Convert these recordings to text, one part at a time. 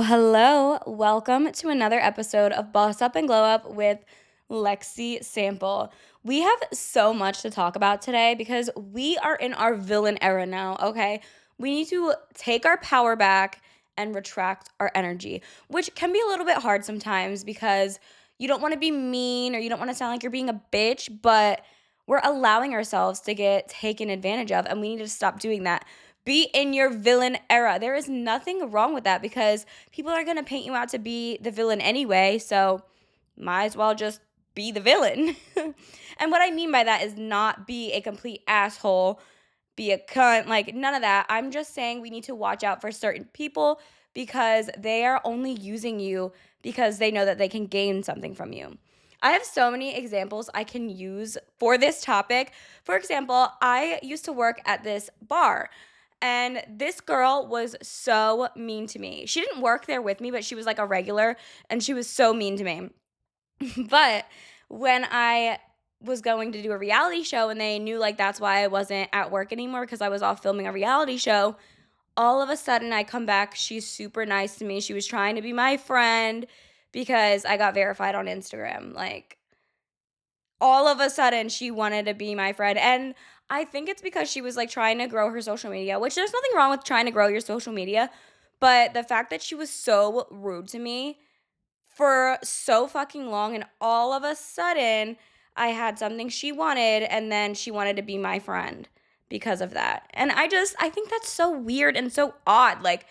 Hello. Welcome to another episode of Boss Up and Glow Up with Lexi Sample. We have so much to talk about today because we are in our villain era now, okay? We need to take our power back and retract our energy, which can be a little bit hard sometimes because you don't want to be mean or you don't want to sound like you're being a bitch, but we're allowing ourselves to get taken advantage of, and we need to stop doing that. Be in your villain era. There is nothing wrong with that because people are going to paint you out to be the villain anyway. So might as well just be the villain. And what I mean by that is not be a complete asshole, be a cunt, like none of that. I'm just saying we need to watch out for certain people because they are only using you because they know that they can gain something from you. I have so many examples I can use for this topic. For example, I used to work at this bar. And this girl was so mean to me. She didn't work there with me, but she was like a regular, and she was so mean to me. But when I was going to do a reality show and they knew like that's why I wasn't at work anymore because I was off filming a reality show, all of a sudden I come back. She's super nice to me. She was trying to be my friend because I got verified on Instagram. Like, all of a sudden she wanted to be my friend. And I think it's because she was like trying to grow her social media, which there's nothing wrong with trying to grow your social media. But the fact that she was so rude to me for so fucking long, and all of a sudden I had something she wanted, and then she wanted to be my friend because of that. And I think that's so weird and so odd. Like,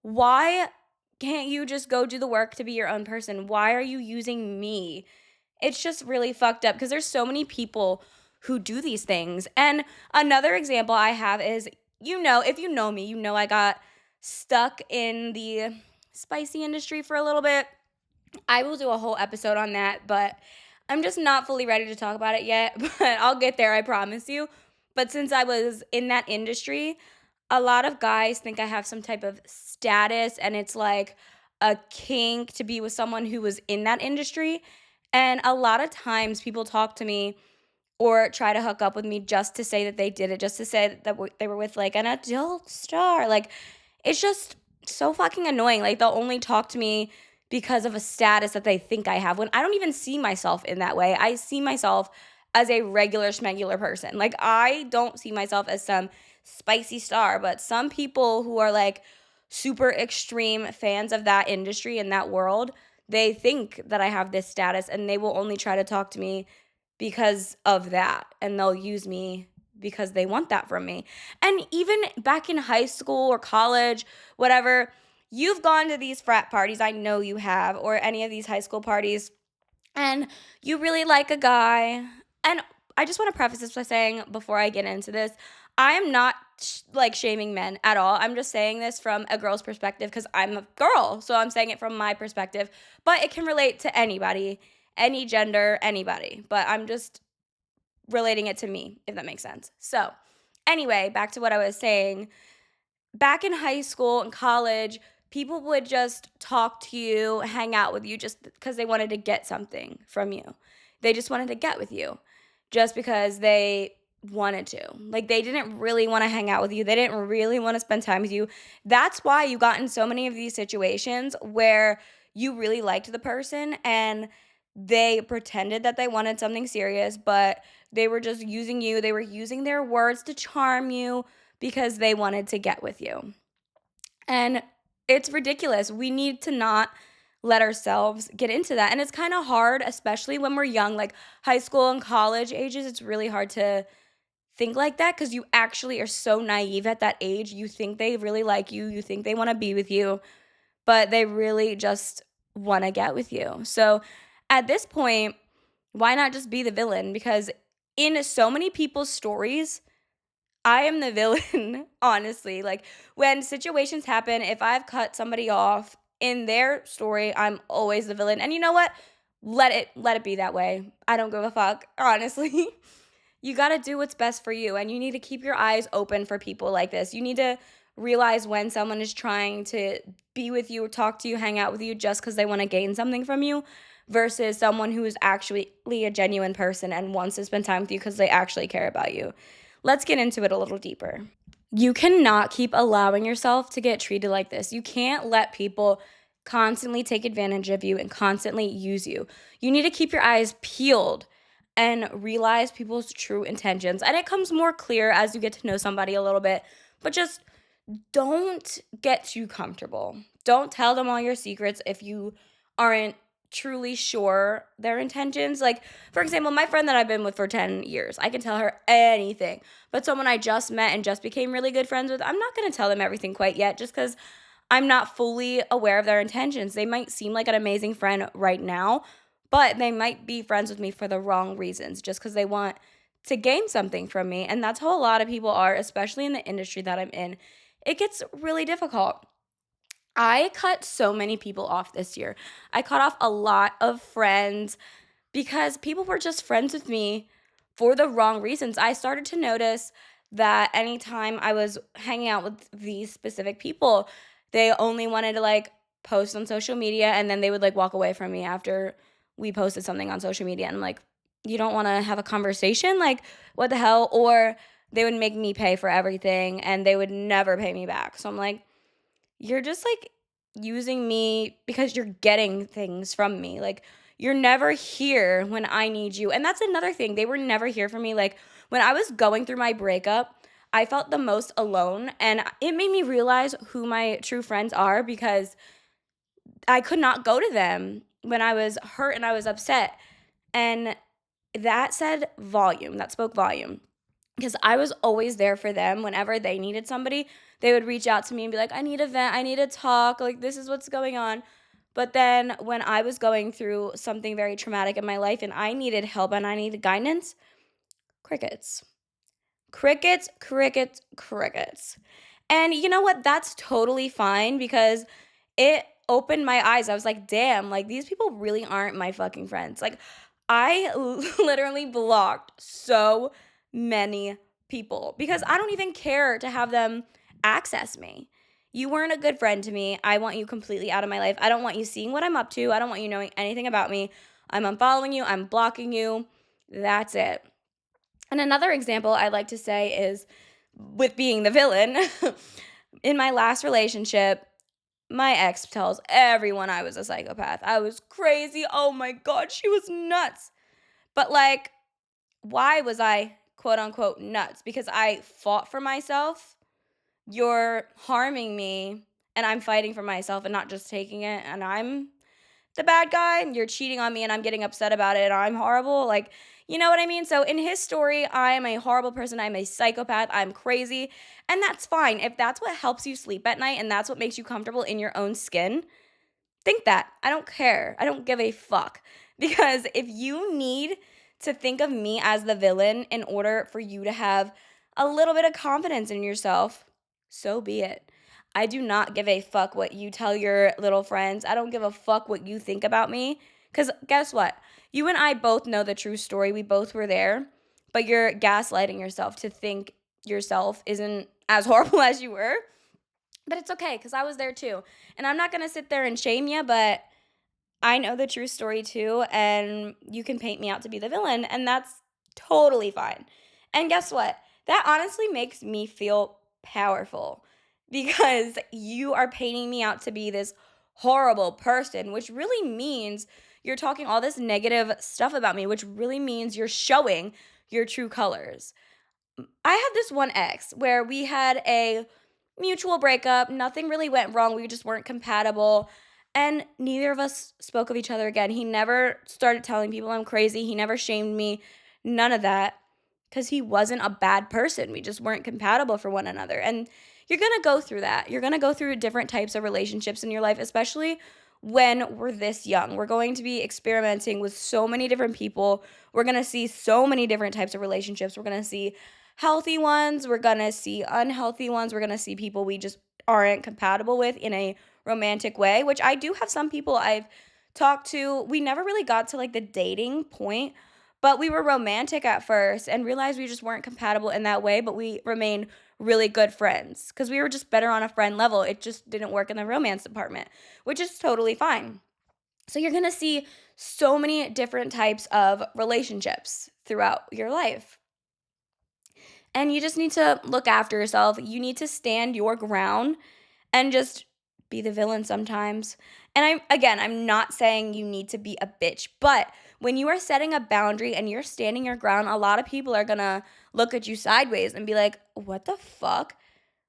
why can't you just go do the work to be your own person? Why are you using me? It's just really fucked up because there's so many people who do these things. And another example I have is, if you know me, I got stuck in the spicy industry for a little bit. I will do a whole episode on that, but I'm just not fully ready to talk about it yet, but I'll get there, I promise you. But since I was in that industry, a lot of guys think I have some type of status and it's like a kink to be with someone who was in that industry. And a lot of times people talk to me or try to hook up with me just to say that they did it, just to say that they were with like an adult star. Like, it's just so fucking annoying. Like, they'll only talk to me because of a status that they think I have when I don't even see myself in that way. I see myself as a regular schmegular person. Like, I don't see myself as some spicy star, but some people who are like super extreme fans of that industry and that world, they think that I have this status and they will only try to talk to me because of that. And they'll use me because they want that from me. And even back in high school or college, whatever, you've gone to these frat parties, I know you have, or any of these high school parties, and you really like a guy. And I just want to preface this by saying, before I get into this, I am not like shaming men at all. I'm just saying this from a girl's perspective because I'm a girl. So I'm saying it from my perspective, but it can relate to anybody, any gender, anybody. But I'm just relating it to me, if that makes sense. So, anyway, back to what I was saying. Back in high school and college, people would just talk to you, hang out with you just because they wanted to get something from you. They just wanted to get with you just because they wanted to. Like, they didn't really want to hang out with you. They didn't really want to spend time with you. That's why you got in so many of these situations where you really liked the person and they pretended that they wanted something serious, but they were just using you. They were using their words to charm you because they wanted to get with you. And it's ridiculous. We need to not let ourselves get into that. And it's kind of hard, especially when we're young, like high school and college ages. It's really hard to think like that because you actually are so naive at that age. You think they really like you, you think they want to be with you, but they really just want to get with you. So at this point, why not just be the villain? Because in so many people's stories, I am the villain, honestly. Like, when situations happen, if I've cut somebody off in their story, I'm always the villain. And you know what? Let it be that way. I don't give a fuck, honestly. You got to do what's best for you, and you need to keep your eyes open for people like this. You need to realize when someone is trying to be with you or talk to you, hang out with you just because they want to gain something from you versus someone who is actually a genuine person and wants to spend time with you because they actually care about you. Let's get into it a little deeper. You cannot keep allowing yourself to get treated like this. You can't let people constantly take advantage of you and constantly use you. You need to keep your eyes peeled and realize people's true intentions. And it comes more clear as you get to know somebody a little bit, but just don't get too comfortable. Don't tell them all your secrets if you aren't truly sure their intentions. Like, for example, my friend that I've been with for 10 years, I can tell her anything. But someone I just met and just became really good friends with, I'm not going to tell them everything quite yet just because I'm not fully aware of their intentions. They might seem like an amazing friend right now, but they might be friends with me for the wrong reasons just because they want to gain something from me. And that's how a lot of people are, especially in the industry that I'm in. It gets really difficult. I cut so many people off this year. I cut off a lot of friends because people were just friends with me for the wrong reasons. I started to notice that anytime I was hanging out with these specific people, they only wanted to like post on social media and then they would like walk away from me after we posted something on social media. And I'm like, you don't want to have a conversation? Like, what the hell? Or they would make me pay for everything and they would never pay me back. So I'm like, you're just like using me because you're getting things from me. Like, you're never here when I need you. And that's another thing. They were never here for me. Like, when I was going through my breakup, I felt the most alone. And it made me realize who my true friends are because I could not go to them when I was hurt and I was upset. And that said volume, that spoke volume because I was always there for them whenever they needed somebody. They would reach out to me and be like, I need a vent, I need to talk, like this is what's going on. But then when I was going through something very traumatic in my life and I needed help and I needed guidance, crickets. Crickets, crickets, crickets. And you know what? That's totally fine because it opened my eyes. I was like, damn, like these people really aren't my fucking friends. Like, I literally blocked so many people because I don't even care to have them access me. You weren't a good friend to me. I want you completely out of my life. I don't want you seeing what I'm up to. I don't want you knowing anything about me. I'm unfollowing you. I'm blocking you. That's it. And another example I like to say is with being the villain. In my last relationship, my ex tells everyone I was a psychopath. I was crazy. Oh my God, she was nuts. But like, why was I quote unquote nuts? Because I fought for myself. You're harming me, and I'm fighting for myself and not just taking it. And I'm the bad guy, and you're cheating on me, and I'm getting upset about it, and I'm horrible. Like, you know what I mean? So in his story, I am a horrible person. I'm a psychopath. I'm crazy. And that's fine. If that's what helps you sleep at night and that's what makes you comfortable in your own skin, think that. I don't care. I don't give a fuck. Because if you need to think of me as the villain in order for you to have a little bit of confidence in yourself, so be it. I do not give a fuck what you tell your little friends. I don't give a fuck what you think about me. Because guess what? You and I both know the true story. We both were there. But you're gaslighting yourself to think yourself isn't as horrible as you were. But it's okay because I was there too. And I'm not going to sit there and shame you, but I know the true story too. And you can paint me out to be the villain. And that's totally fine. And guess what? That honestly makes me feel powerful because you are painting me out to be this horrible person, which really means you're talking all this negative stuff about me, which really means you're showing your true colors. I had this one ex where we had a mutual breakup. Nothing really went wrong. We just weren't compatible. And neither of us spoke of each other again. He never started telling people I'm crazy. He never shamed me. None of that. Because he wasn't a bad person. We just weren't compatible for one another. And you're going to go through that. You're going to go through different types of relationships in your life, especially when we're this young. We're going to be experimenting with so many different people. We're going to see so many different types of relationships. We're going to see healthy ones. We're going to see unhealthy ones. We're going to see people we just aren't compatible with in a romantic way, which I do have some people I've talked to. We never really got to like the dating point, but we were romantic at first and realized we just weren't compatible in that way, but we remained really good friends because we were just better on a friend level. It just didn't work in the romance department, which is totally fine. So you're going to see so many different types of relationships throughout your life. And you just need to look after yourself. You need to stand your ground and just be the villain sometimes. And I'm not saying you need to be a bitch, but when you are setting a boundary and you're standing your ground, a lot of people are gonna look at you sideways and be like, what the fuck?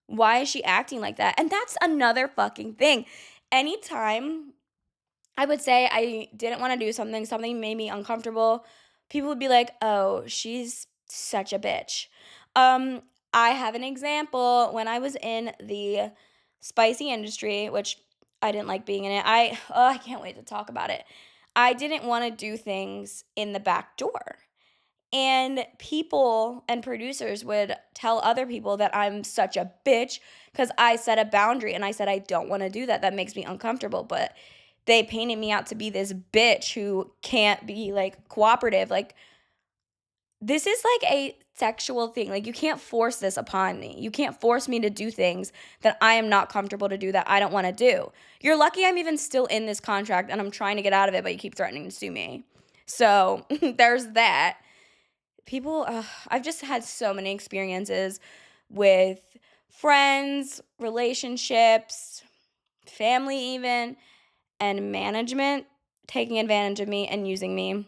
Why is she acting like that? And that's another fucking thing. Anytime I would say I didn't want to do something, something made me uncomfortable, people would be like, "Oh, she's such a bitch." Um, I have an example when I was in the spicy industry, which I didn't like being in it. I can't wait to talk about it. I didn't want to do things in the back door. And people and producers would tell other people that I'm such a bitch because I set a boundary and I said, I don't want to do that. That makes me uncomfortable. But they painted me out to be this bitch who can't be like cooperative. Like, this is like a sexual thing. Like, you can't force this upon me. You can't force me to do things that I am not comfortable to do, that I don't want to do. You're lucky I'm even still in this contract and I'm trying to get out of it, but you keep threatening to sue me. So there's that. I've just had so many experiences with friends, relationships, family even, and management taking advantage of me and using me.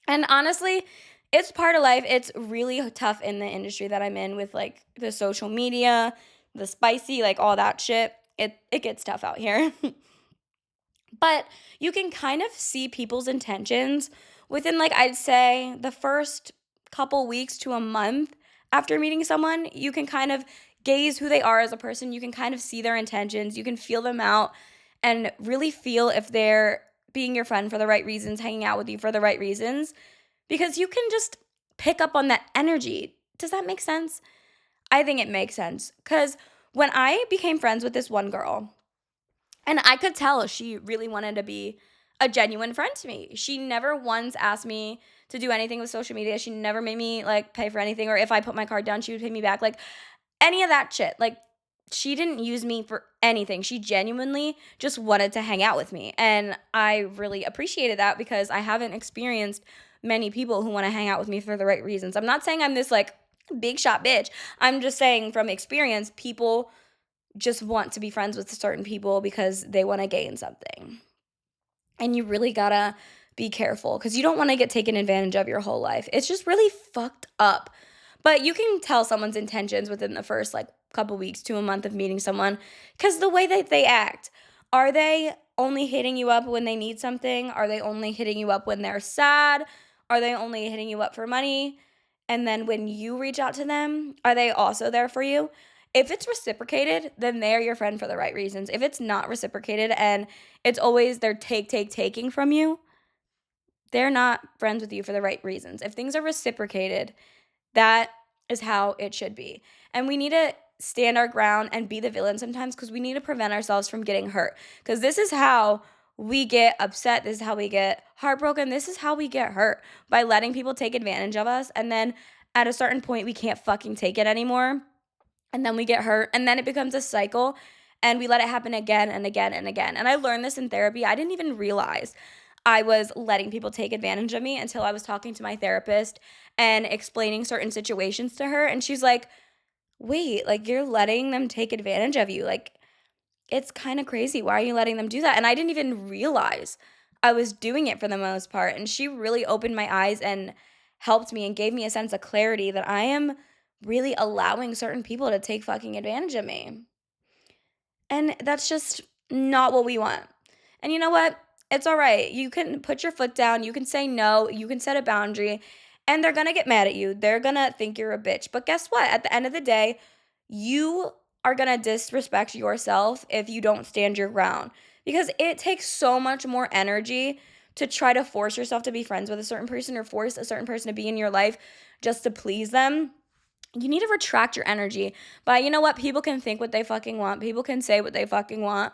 And honestly, it's part of life. It's really tough in the industry that I'm in with like the social media, the spicy, like all that shit. It gets tough out here. But you can kind of see people's intentions within, like, I'd say the first couple weeks to a month after meeting someone. You can kind of gaze who they are as a person. You can kind of see their intentions. You can feel them out and really feel if they're being your friend for the right reasons, hanging out with you for the right reasons, because you can just pick up on that energy. Does that make sense? I think it makes sense because when I became friends with this one girl, and I could tell she really wanted to be a genuine friend to me. She never once asked me to do anything with social media. She never made me like pay for anything, or if I put my card down, she would pay me back. Like any of that shit. Like, she didn't use me for anything. She genuinely just wanted to hang out with me. And I really appreciated that because I haven't experienced many people who want to hang out with me for the right reasons. I'm not saying I'm this like big shot bitch. I'm just saying from experience, people just want to be friends with certain people because they want to gain something. And you really gotta be careful because you don't want to get taken advantage of your whole life. It's just really fucked up. But you can tell someone's intentions within the first like couple weeks to a month of meeting someone because the way that they act. Are they only hitting you up when they need something? Are they only hitting you up when they're sad? Are they only hitting you up for money? And then when you reach out to them, are they also there for you? If it's reciprocated, then they're your friend for the right reasons. If it's not reciprocated and it's always they're taking from you, they're not friends with you for the right reasons. If things are reciprocated, that is how it should be. And we need to stand our ground and be the villain sometimes because we need to prevent ourselves from getting hurt. Because this is how we get upset. This is how we get heartbroken. This is how we get hurt, by letting people take advantage of us. And then at a certain point, we can't fucking take it anymore. And then we get hurt. And then it becomes a cycle. And we let it happen again and again and again. And I learned this in therapy. I didn't even realize I was letting people take advantage of me until I was talking to my therapist and explaining certain situations to her. And she's like, wait, like, you're letting them take advantage of you. Like, it's kind of crazy. Why are you letting them do that? And I didn't even realize I was doing it for the most part. And she really opened my eyes and helped me and gave me a sense of clarity that I am really allowing certain people to take fucking advantage of me. And that's just not what we want. And you know what? It's all right. You can put your foot down. You can say no. You can set a boundary. And they're going to get mad at you. They're going to think you're a bitch. But guess what? At the end of the day, you are going to disrespect yourself if you don't stand your ground. Because it takes so much more energy to try to force yourself to be friends with a certain person or force a certain person to be in your life just to please them. You need to retract your energy. But you know what? People can think what they fucking want. People can say what they fucking want.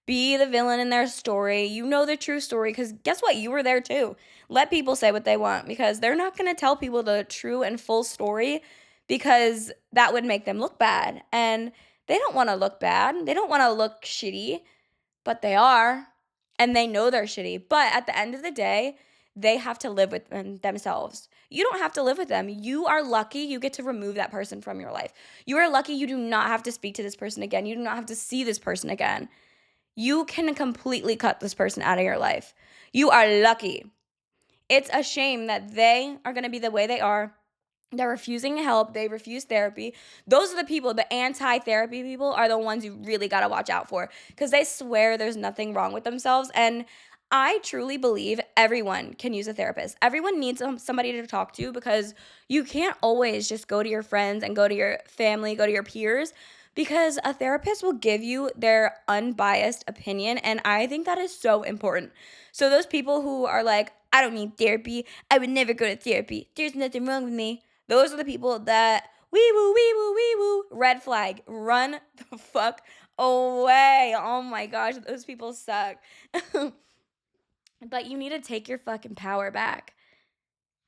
Be the villain in their story. You know the true story because guess what? You were there too. Let people say what they want because they're not going to tell people the true and full story because that would make them look bad. And they don't want to look bad. They don't want to look shitty, but they are. And they know they're shitty. But at the end of the day, they have to live with themselves. You don't have to live with them. You are lucky you get to remove that person from your life. You are lucky you do not have to speak to this person again. You do not have to see this person again. you can completely cut this person out of your life. You are lucky. It's a shame that they are going to be the way they are. They're refusing help. They refuse therapy. Those are the people, the anti-therapy people are the ones you really got to watch out for because they swear there's nothing wrong with themselves. And I truly believe everyone can use a therapist. Everyone needs somebody to talk to because you can't always just go to your friends and go to your family, go to your peers because a therapist will give you their unbiased opinion. And I think that is so important. So those people who are like, I don't need therapy. I would never go to therapy. There's nothing wrong with me. Those are the people that wee woo, red flag, run the fuck away. Oh my gosh, those people suck. But you need to take your fucking power back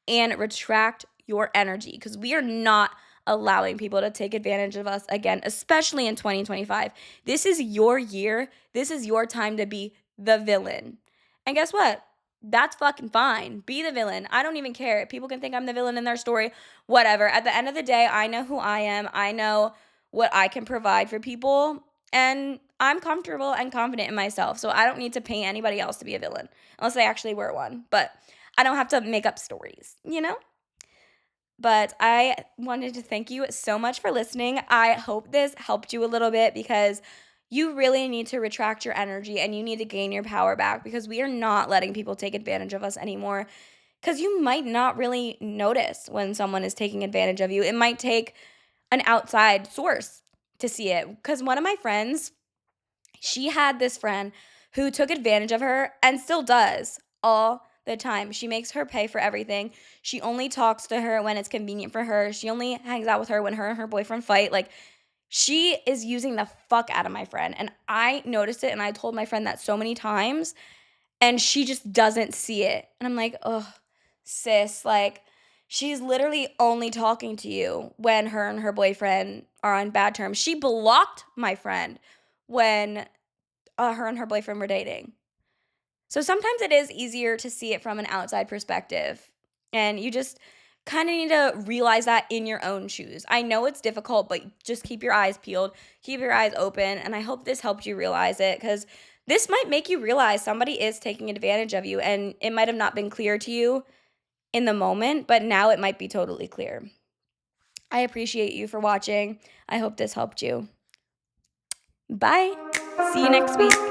and retract your energy because we are not allowing people to take advantage of us again, especially in 2025. This is your year. This is your time to be the villain. And guess what? That's fucking fine. Be the villain. I don't even care. People can think I'm the villain in their story, whatever. At the end of the day, I know who I am. I know what I can provide for people. And I'm comfortable and confident in myself. So I don't need to paint anybody else to be a villain unless they actually were one. But I don't have to make up stories, you know? But I wanted to thank you so much for listening. I hope this helped you a little bit because you really need to retract your energy and you need to gain your power back because we are not letting people take advantage of us anymore. Because you might not really notice when someone is taking advantage of you. It might take an outside source to see it. Because one of my friends, she had this friend who took advantage of her and still does all the time. She makes her pay for everything. She only talks to her when it's convenient for her. She only hangs out with her when her and her boyfriend fight. Like, she is using the fuck out of my friend. And I noticed it and I told my friend that so many times and she just doesn't see it. And I'm like, oh, sis, like, she's literally only talking to you when her and her boyfriend are on bad terms. She blocked my friend when her and her boyfriend were dating. So sometimes it is easier to see it from an outside perspective. And you just kind of need to realize that in your own shoes. I know it's difficult, but just keep your eyes peeled, keep your eyes open. And I hope this helped you realize it because this might make you realize somebody is taking advantage of you. And it might have not been clear to you in the moment, but now it might be totally clear. I appreciate you for watching. I hope this helped you. Bye. See you next week.